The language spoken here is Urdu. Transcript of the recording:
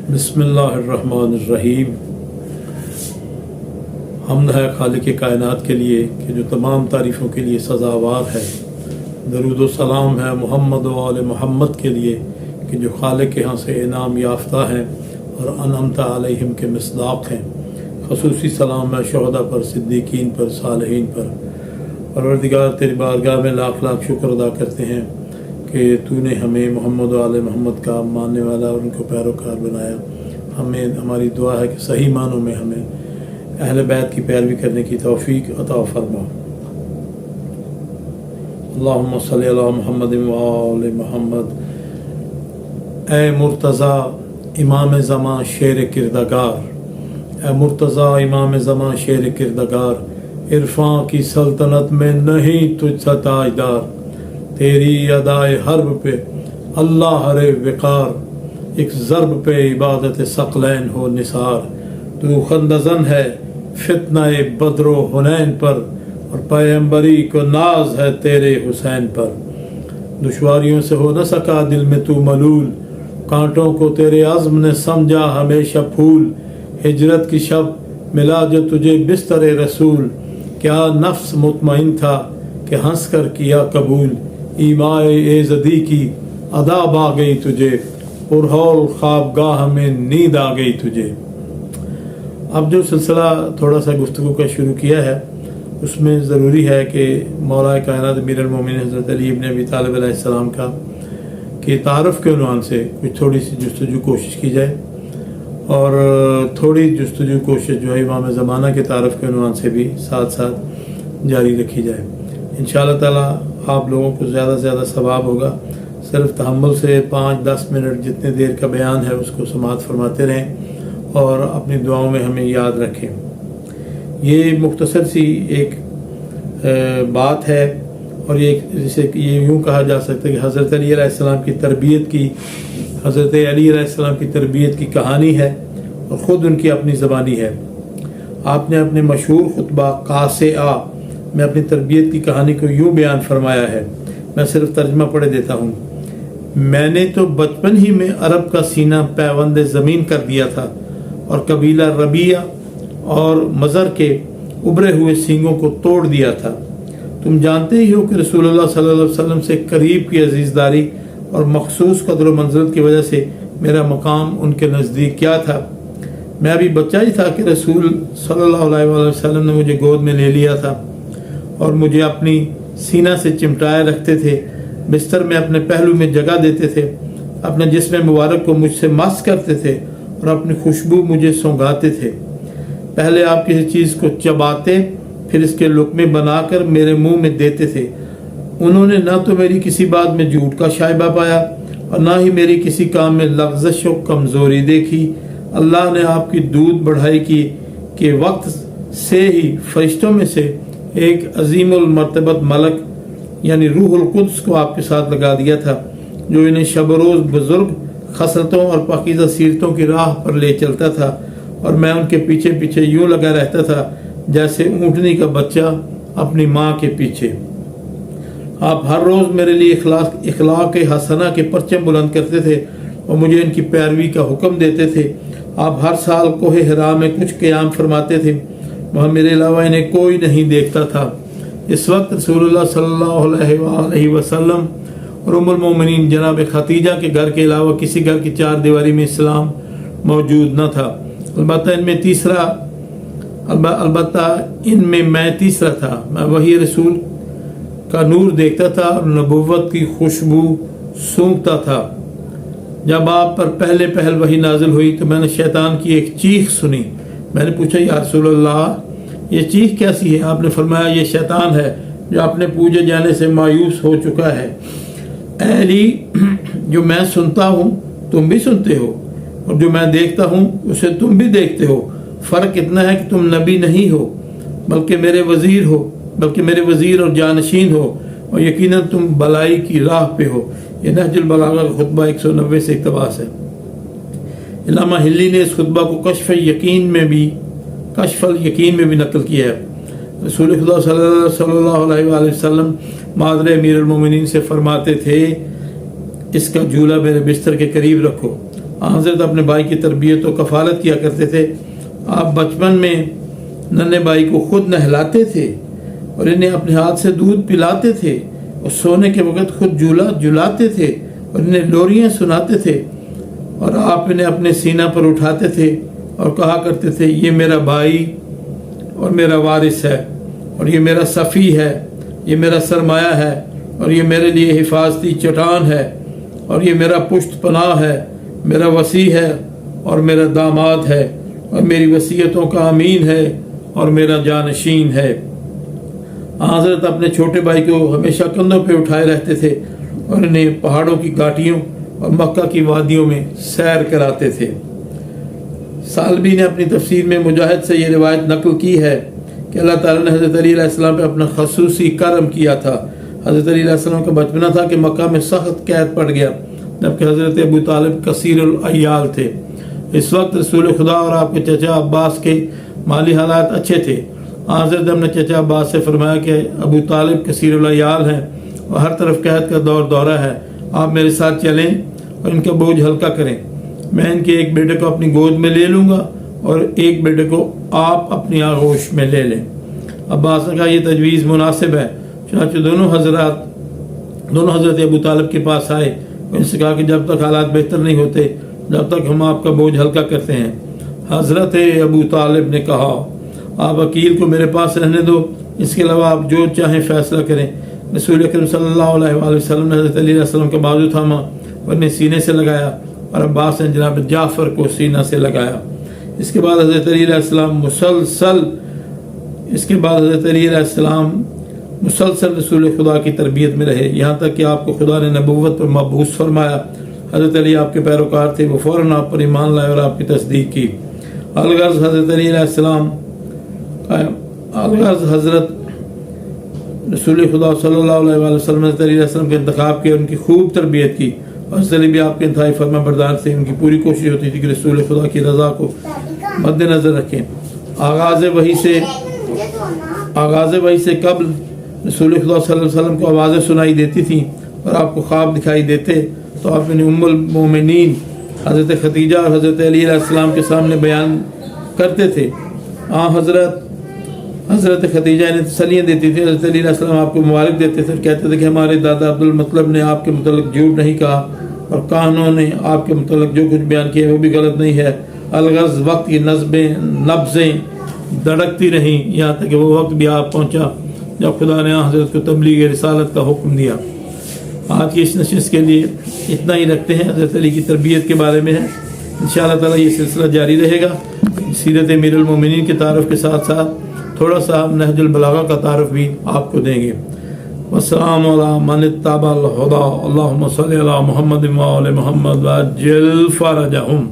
بسم اللہ الرحمن الرحیم۔ حمد ہے خالق کائنات کے لیے کہ جو تمام تعریفوں کے لیے سزاوار ہے۔ درود و سلام ہے محمد و آل محمد کے لیے کہ جو خالق کے ہاں سے انعام یافتہ ہیں اور انعمت علیہم کے مصداق ہیں۔ خصوصی سلام ہے شہداء پر، صدیقین پر، صالحین پر۔ پروردگار تیری بارگاہ میں لاکھ لاکھ شکر ادا کرتے ہیں کہ تو نے ہمیں محمد و آل محمد کا ماننے والا اور ان کو پیروکار بنایا۔ ہماری دعا ہے کہ صحیح معنوں میں ہمیں اہل بیت کی پیروی کرنے کی توفیق عطا فرما۔ اللہم صلی علی محمد و آل محمد۔ اے مرتضیٰ امام زمان شیر کردگار، اے مرتضیٰ امام زمان شیر کردگار، عرفاں کی سلطنت میں نہیں تجھ سا تاجدار، تیری ادائے حرب پہ اللہ ہرے وقار، ایک ضرب پہ عبادت ثقلین ہو نثار، تو خندزن ہے فتنہ بدر و حنین پر، اور پیغمبری کو ناز ہے تیرے حسین پر، دشواریوں سے ہو نہ سکا دل میں تو ملول، کانٹوں کو تیرے عزم نے سمجھا ہمیشہ پھول، ہجرت کی شب ملا جو تجھے بستر رسول، کیا نفس مطمئن تھا کہ ہنس کر کیا قبول، ایمائے ایزدی کی اداب آ گئی تجھے، پرہول خوابگاہ میں نیند آ گئی تجھے۔ اب جو سلسلہ تھوڑا سا گفتگو کا شروع کیا ہے اس میں ضروری ہے کہ مولا کائنات امیر المومنین حضرت علی ابن ابی طالب علیہ السلام کا کہ تعارف کے عنوان سے کچھ تھوڑی سی جستجو کوشش کی جائے، اور تھوڑی جستجو کوشش جو ہے امام زمانہ کے تعارف کے عنوان سے بھی ساتھ ساتھ جاری رکھی جائے۔ انشاءاللہ تعالیٰ آپ لوگوں کو زیادہ سے زیادہ ثواب ہوگا۔ صرف تحمل سے 5-10 منٹ جتنے دیر کا بیان ہے اس کو سماعت فرماتے رہیں اور اپنی دعاؤں میں ہمیں یاد رکھیں۔ یہ مختصر سی ایک بات ہے، اور جسے یہ یوں کہا جا سکتا ہے کہ حضرت علی علیہ السلام کی تربیت کی، حضرت علی علیہ السلام کی تربیت کی کہانی ہے، اور خود ان کی اپنی زبانی ہے۔ آپ نے اپنے مشہور خطبہ قاصعہ میں اپنی تربیت کی کہانی کو یوں بیان فرمایا ہے، میں صرف ترجمہ پڑھ دیتا ہوں۔ میں نے تو بچپن ہی میں عرب کا سینہ پیوند زمین کر دیا تھا، اور قبیلہ ربیہ اور مزر کے ابھرے ہوئے سینگوں کو توڑ دیا تھا۔ تم جانتے ہی ہو کہ رسول اللہ صلی اللہ علیہ وسلم سے قریب کی عزیزداری اور مخصوص قدر و منزلت کی وجہ سے میرا مقام ان کے نزدیک کیا تھا۔ میں ابھی بچہ ہی تھا کہ رسول صلی اللہ علیہ وسلم نے مجھے گود میں لے لیا تھا اور مجھے اپنی سینہ سے چمٹائے رکھتے تھے، بستر میں اپنے پہلو میں جگہ دیتے تھے، اپنے جسم مبارک کو مجھ سے مس کرتے تھے اور اپنی خوشبو مجھے سونگھاتے تھے۔ پہلے آپ کسی چیز کو چباتے، پھر اس کے لقمے بنا کر میرے منہ میں دیتے تھے۔ انہوں نے نہ تو میری کسی بات میں جھوٹ کا شائبہ پایا اور نہ ہی میری کسی کام میں لغزش و کمزوری دیکھی۔ اللہ نے آپ کی دودھ بڑھائی کی کہ وقت سے ہی فرشتوں میں سے ایک عظیم المرتبت ملک یعنی روح القدس کو آپ کے ساتھ لگا دیا تھا، جو انہیں شب و روز بزرگ خصلتوں اور پاکیزہ سیرتوں کی راہ پر لے چلتا تھا، اور میں ان کے پیچھے پیچھے یوں لگا رہتا تھا جیسے اونٹنی کا بچہ اپنی ماں کے پیچھے۔ آپ ہر روز میرے لیے اخلاق حسنہ کے پرچم بلند کرتے تھے اور مجھے ان کی پیروی کا حکم دیتے تھے۔ آپ ہر سال کوہ حرا میں کچھ قیام فرماتے تھے، وہاں میرے علاوہ انہیں کوئی نہیں دیکھتا تھا۔ اس وقت رسول اللہ صلی اللہ علیہ وآلہ وسلم اور ام المومنین جناب خدیجہ کے گھر کے علاوہ کسی گھر کی 4 دیواری میں اسلام موجود نہ تھا۔ البتہ ان میں میں تیسرا تھا۔ میں وحی رسول کا نور دیکھتا تھا اور نبوت کی خوشبو سونگتا تھا۔ جب آپ پر پہل وحی نازل ہوئی تو میں نے شیطان کی ایک چیخ سنی۔ میں نے پوچھا یا رسول اللہ یہ چیخ کیسی ہے؟ آپ نے فرمایا یہ شیطان ہے جو اپنے پوجے جانے سے مایوس ہو چکا ہے۔ اے علی، جو میں سنتا ہوں تم بھی سنتے ہو، اور جو میں دیکھتا ہوں اسے تم بھی دیکھتے ہو۔ فرق اتنا ہے کہ تم نبی نہیں ہو بلکہ میرے وزیر اور جانشین ہو، اور یقیناً تم بلائی کی راہ پہ ہو۔ یہ نہج البلاغہ کا خطبہ 190 سے اقتباس ہے۔ علامہ ہلی نے اس خطبہ کو کشف الیقین میں بھی نقل کیا ہے۔ رسول خدا صلی اللہ علیہ وآلہ وسلم مادر امیر المومنین سے فرماتے تھے اس کا جھولا میرے بستر کے قریب رکھو۔ حضرت اپنے بھائی کی تربیت و کفالت کیا کرتے تھے۔ آپ بچپن میں ننھے بھائی کو خود نہلاتے تھے اور انہیں اپنے ہاتھ سے دودھ پلاتے تھے، اور سونے کے وقت خود جھلاتے تھے اور انہیں لوریاں سناتے تھے، اور آپ انہیں اپنے سینہ پر اٹھاتے تھے اور کہا کرتے تھے یہ میرا بھائی اور میرا وارث ہے، اور یہ میرا صفی ہے، یہ میرا سرمایہ ہے، اور یہ میرے لیے حفاظتی چٹان ہے، اور یہ میرا پشت پناہ ہے، میرا وسیع ہے اور میرا داماد ہے، اور میری وصیتوں کا امین ہے اور میرا جانشین ہے۔ حضرت اپنے چھوٹے بھائی کو ہمیشہ کندھوں پہ اٹھائے رہتے تھے اور انہیں پہاڑوں کی گھاٹیوں اور مکہ کی وادیوں میں سیر کراتے تھے۔ سالبی نے اپنی تفسیر میں مجاہد سے یہ روایت نقل کی ہے کہ اللہ تعالیٰ نے حضرت علی علیہ السلام پہ اپنا خصوصی کرم کیا تھا۔ حضرت علی علیہ السلام کا بچپنا تھا کہ مکہ میں سخت قید پڑ گیا، جبکہ حضرت ابو طالب کثیر العیال تھے۔ اس وقت رسول خدا اور آپ کے چچا عباس کے مالی حالات اچھے تھے۔ حضرت نے چچا عباس سے فرمایا کہ ابو طالب کثیر العیال ہیں اور ہر طرف قید کا دورہ ہے، آپ میرے ساتھ چلیں اور ان کا بوجھ ہلکا کریں۔ میں ان کے ایک بیٹے کو اپنی گود میں لے لوں گا اور ایک بیٹے کو آپ اپنی آغوش میں لے لیں۔ عباس نے کہا یہ تجویز مناسب ہے۔ چنانچہ دونوں حضرت ابو طالب کے پاس آئے، ان سے کہا کہ جب تک حالات بہتر نہیں ہوتے جب تک ہم آپ کا بوجھ ہلکا کرتے ہیں۔ حضرت ابو طالب نے کہا آپ عقیل کو میرے پاس رہنے دو، اس کے علاوہ آپ جو چاہیں فیصلہ کریں۔ رسول اکرم صلی اللہ علیہ وآلہ وسلم نے حضرت علی علیہ السلام کا بازو تھاما اور انہیں سینے سے لگایا، اور عباس نے جناب جعفر کو سینہ سے لگایا۔ اس کے بعد حضرت علی علیہ السلام مسلسل رسول خدا کی تربیت میں رہے، یہاں تک کہ آپ کو خدا نے نبوت پر مبعوث فرمایا۔ حضرت علی آپ کے پیروکار تھے، وہ فوراً آپ پر ایمان لائے اور آپ کی تصدیق کی۔ الغرض حضرت رسول خدا صلی اللہ علیہ وآلہ وسلم نے حضرت علی علیہ السلام کے انتخاب کیا، ان کی خوب تربیت کی، اور حضرت علی بھی آپ کے انتہائی فرما بردار تھے۔ ان کی پوری کوشش ہوتی تھی کہ رسول خدا کی رضا کو مد نظر رکھیں۔ آغاز وحی سے قبل رسول خدا صلی اللہ علیہ وسلم کو آوازیں سنائی دیتی تھیں اور آپ کو خواب دکھائی دیتے تو آپ انہیں ام المومنین حضرت خدیجہ اور حضرت علی علیہ السلام کے سامنے بیان کرتے تھے۔ حضرت خدیجہ انہیں تسلیاں دیتی تھی، حضرت علی علیہ السلام آپ کو مبارک دیتے تھے اور کہتے تھے کہ ہمارے دادا عبدالمطلب نے آپ کے متعلق جھوٹ نہیں کہا، اور کہانوں نے آپ کے متعلق جو کچھ بیان کیا وہ بھی غلط نہیں ہے۔ الغرض وقت کی نبضیں دھڑکتی رہیں، یہاں تک کہ وہ وقت بھی آپ پہنچا جب خدا نے حضرت کو تبلیغ رسالت کا حکم دیا۔ آج کی اس نشست کے لیے اتنا ہی رکھتے ہیں، حضرت علی کی تربیت کے بارے میں ہے۔ انشاءاللہ تعالیٰ یہ سلسلہ جاری رہے گا۔ سیرت امیر المومنین کے تعارف کے ساتھ ساتھ تھوڑا سا نہج البلاغہ کا تعارف بھی آپ کو دیں گے۔ والسلام علی من اتبع الہدی، اللہم صلی علی محمد و آل محمد وعجل فرجہم۔